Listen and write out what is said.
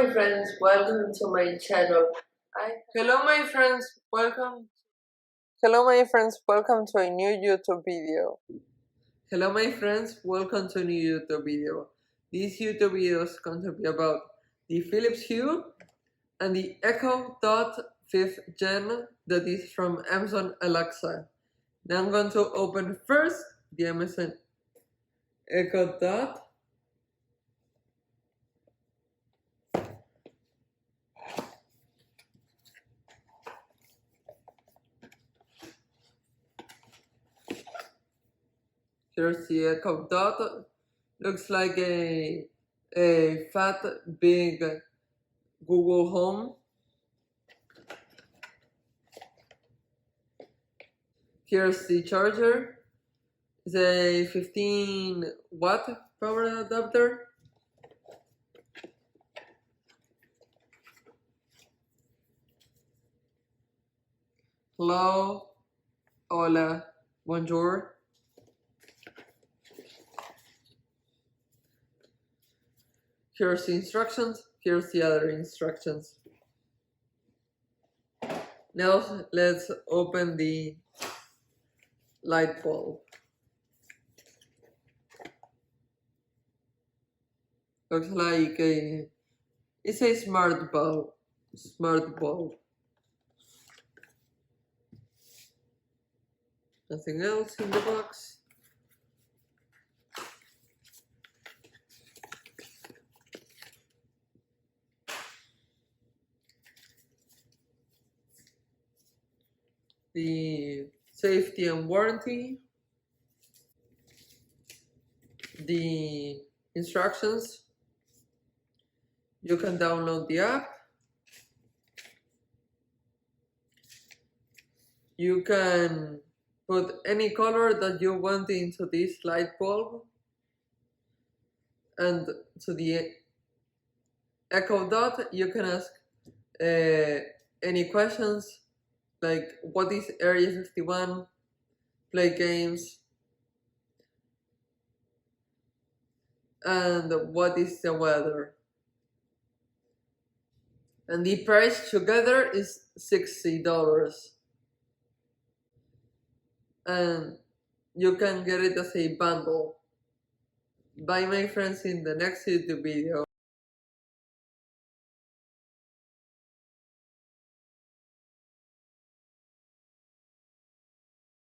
my friends, welcome to my channel. Hello my friends, welcome to a new YouTube video. Hello my friends, welcome to a new YouTube video. This YouTube video is going to be about the Phillips Hue and the Echo Dot 5th Gen that is from Amazon Alexa. Now I'm going to open first the Amazon Echo Dot. Here's the Echo Dot. Looks like a fat, big Google Home. Here's the charger. It's a 15-watt power adapter. Hello, hola, bonjour. Here's the instructions. Here's the other instructions. Now let's open the light bulb. Looks like it's a smart bulb. Nothing else in the box. The safety and warranty, the instructions. You can download the app. You can put any color that you want into this light bulb, and to the Echo Dot you can ask any questions like what is Area 51, play games, and what is the weather. And the price together is $60. And you can get it as a bundle. Bye my friends, in the next YouTube video.